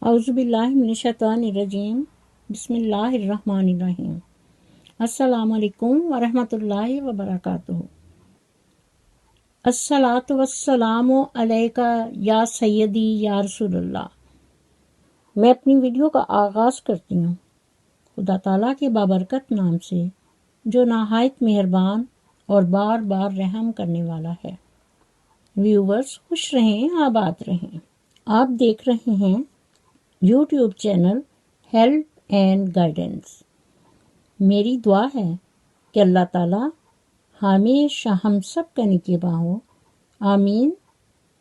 اعوذ باللہ من الشیطان الرجیم بسم اللہ الرحمن الرحیم السلام علیکم ورحمۃ اللہ وبرکاتہ۔ الصلاۃ والسلام علیک یا سیدی یا رسول اللہ۔ میں اپنی ویڈیو کا آغاز کرتی ہوں خدا تعالیٰ کے بابرکت نام سے جو نہایت مہربان اور بار بار رحم کرنے والا ہے۔ ویورز خوش رہیں، آباد رہیں۔ آپ دیکھ رہے ہیں YouTube channel help and guidance. میری دعا ہے کہ اللہ تعالیٰ ہمیشہ ہم سب کا نگہباں ہو، آمین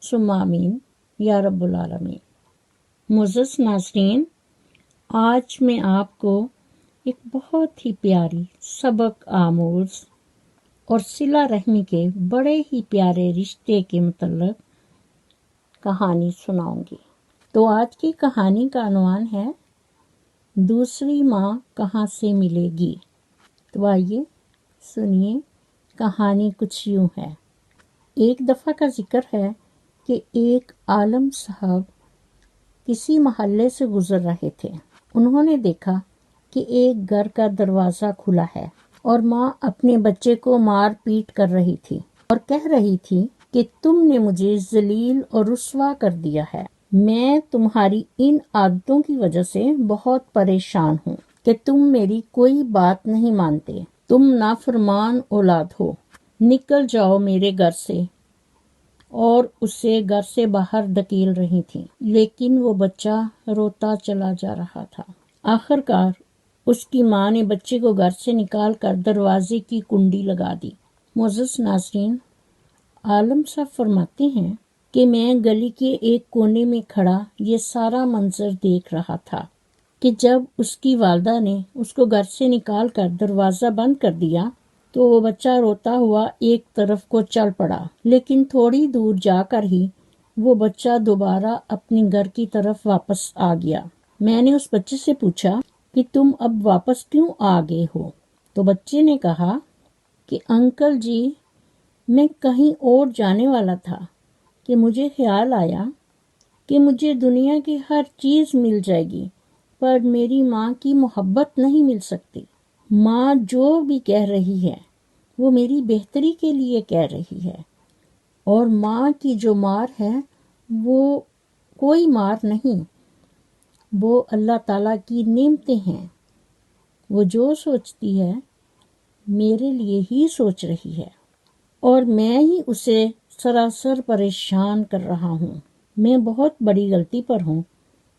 ثم آمین یا رب العالمین۔ معزز ناظرین، آج میں آپ کو ایک بہت ہی پیاری سبق آموز اور صلہ رحمی کے بڑے ہی پیارے رشتے کے متعلق کہانی سناؤں گی۔ تو آج کی کہانی کا عنوان ہے دوسری ماں کہاں سے ملے گی۔ تو آئیے سنیے، کہانی کچھ یوں ہے۔ ایک دفعہ کا ذکر ہے کہ ایک عالم صاحب کسی محلے سے گزر رہے تھے۔ انہوں نے دیکھا کہ ایک گھر کا دروازہ کھلا ہے اور ماں اپنے بچے کو مار پیٹ کر رہی تھی اور کہہ رہی تھی کہ تم نے مجھے ذلیل اور رسوا کر دیا ہے۔ میں تمہاری ان عادتوں کی وجہ سے بہت پریشان ہوں کہ تم میری کوئی بات نہیں مانتے۔ تم نافرمان اولاد ہو، نکل جاؤ میرے گھر سے۔ اور اسے گھر سے باہر دھکیل رہی تھیں، لیکن وہ بچہ روتا چلا جا رہا تھا۔ آخر کار اس کی ماں نے بچے کو گھر سے نکال کر دروازے کی کنڈی لگا دی۔ معزز ناظرین، عالم صاحب فرماتے ہیں کہ میں گلی کے ایک کونے میں کھڑا یہ سارا منظر دیکھ رہا تھا کہ جب اس کی والدہ نے اس کو گھر سے نکال کر دروازہ بند کر دیا تو وہ بچہ روتا ہوا ایک طرف کو چل پڑا، لیکن تھوڑی دور جا کر ہی وہ بچہ دوبارہ اپنے گھر کی طرف واپس آ گیا۔ میں نے اس بچے سے پوچھا کہ تم اب واپس کیوں آ گئے ہو؟ تو بچے نے کہا کہ انکل جی، میں کہیں اور جانے والا تھا کہ مجھے خیال آیا کہ مجھے دنیا کی ہر چیز مل جائے گی پر میری ماں کی محبت نہیں مل سکتی۔ ماں جو بھی کہہ رہی ہے وہ میری بہتری کے لیے کہہ رہی ہے، اور ماں کی جو مار ہے وہ کوئی مار نہیں، وہ اللہ تعالیٰ کی نعمتیں ہیں۔ وہ جو سوچتی ہے میرے لیے ہی سوچ رہی ہے، اور میں ہی اسے سراسر پریشان کر رہا ہوں۔ میں بہت بڑی غلطی پر ہوں،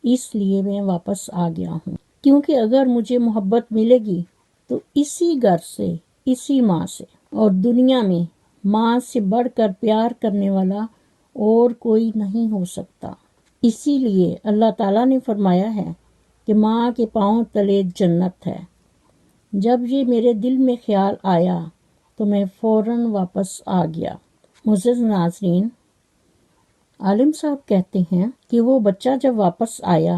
اس لیے میں واپس آ گیا ہوں، کیونکہ اگر مجھے محبت ملے گی تو اسی گھر سے، اسی ماں سے، اور دنیا میں ماں سے بڑھ کر پیار کرنے والا اور کوئی نہیں ہو سکتا۔ اسی لیے اللہ تعالیٰ نے فرمایا ہے کہ ماں کے پاؤں تلے جنت ہے۔ جب یہ میرے دل میں خیال آیا تو میں فوراً واپس آ گیا۔ معزز ناظرین، عالم صاحب کہتے ہیں کہ وہ بچہ جب واپس آیا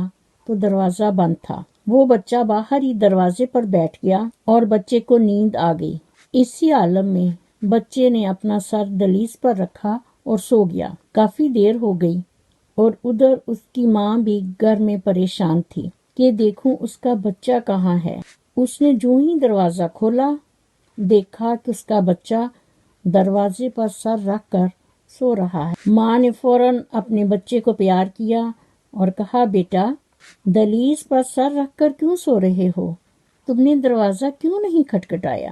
تو دروازہ بند تھا۔ وہ بچہ باہر ہی دروازے پر بیٹھ گیا اور بچے کو نیند آ گئی۔ اسی عالم میں بچے نے اپنا سر دہلیز پر رکھا اور سو گیا۔ کافی دیر ہو گئی اور ادھر اس کی ماں بھی گھر میں پریشان تھی کہ دیکھوں اس کا بچہ کہاں ہے۔ اس نے جو ہی دروازہ کھولا دیکھا کہ اس کا بچہ دروازے پر سر رکھ کر سو رہا ہے۔ ماں نے فوراً اپنے بچے کو پیار کیا اور کہا، بیٹا، دہلیز پر سر رکھ کر کیوں سو رہے ہو؟ تم نے دروازہ کیوں نہیں کھٹکھٹایا؟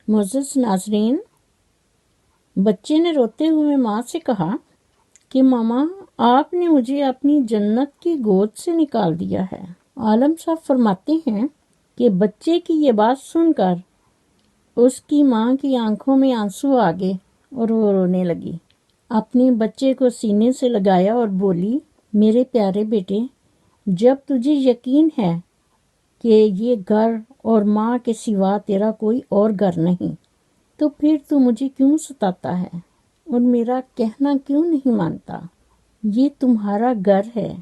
معزز ناظرین، بچے نے روتے ہوئے ماں سے کہا کہ ماما، آپ نے مجھے اپنی جنت کی گود سے نکال دیا ہے۔ عالم صاحب فرماتے ہیں کہ بچے کی یہ بات سن کر اس کی ماں کی آنکھوں میں آنسو آ گئے اور وہ رونے لگی۔ اپنے بچے کو سینے سے لگایا اور بولی، میرے پیارے بیٹے، جب تجھے یقین ہے کہ یہ گھر اور ماں کے سوا تیرا کوئی اور گھر نہیں، تو پھر تو مجھے کیوں ستاتا ہے اور میرا کہنا کیوں نہیں مانتا؟ یہ تمہارا گھر ہے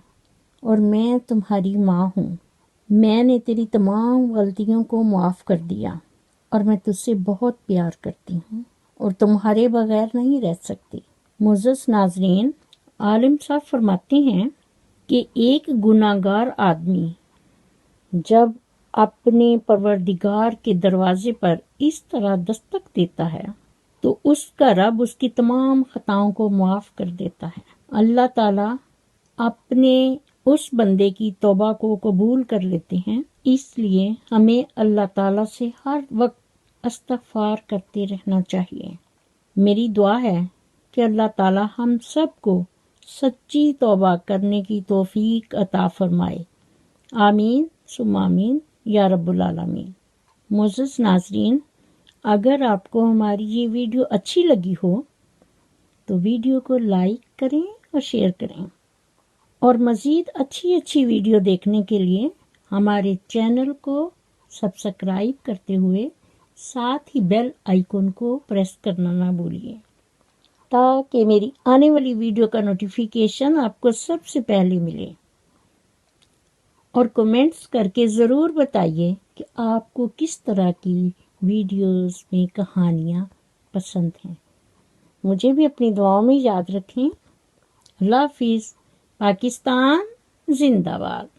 اور میں تمہاری ماں ہوں۔ میں نے تیری تمام غلطیوں کو معاف کر دیا اور میں تجھ سے بہت پیار کرتی ہوں اور تمہارے بغیر نہیں رہ سکتی۔ معزز ناظرین، عالم صاحب فرماتے ہیں کہ ایک گناہگار آدمی جب اپنے پروردگار کے دروازے پر اس طرح دستک دیتا ہے تو اس کا رب اس کی تمام خطاؤں کو معاف کر دیتا ہے۔ اللہ تعالیٰ اپنے اس بندے کی توبہ کو قبول کر لیتے ہیں، اس لیے ہمیں اللہ تعالیٰ سے ہر وقت استغفار کرتے رہنا چاہیے۔ میری دعا ہے کہ اللہ تعالیٰ ہم سب کو سچی توبہ کرنے کی توفیق عطا فرمائے، آمین ثم آمین یا رب العالمین۔ معزز ناظرین، اگر آپ کو ہماری یہ ویڈیو اچھی لگی ہو تو ویڈیو کو لائک کریں اور شیئر کریں، اور مزید اچھی ویڈیو دیکھنے کے لیے ہمارے چینل کو سبسکرائب کرتے ہوئے ساتھ ہی بیل آئیکن کو پریس کرنا نہ بھولیے تاکہ میری آنے والی ویڈیو کا نوٹیفیکیشن آپ کو سب سے پہلے ملے۔ اور کمنٹس کر کے ضرور بتائیے کہ آپ کو کس طرح کی ویڈیوز میں کہانیاں پسند ہیں۔ مجھے بھی اپنی دعاؤں میں یاد رکھیں۔ اللہ حافظ۔ پاکستان زندہ باد۔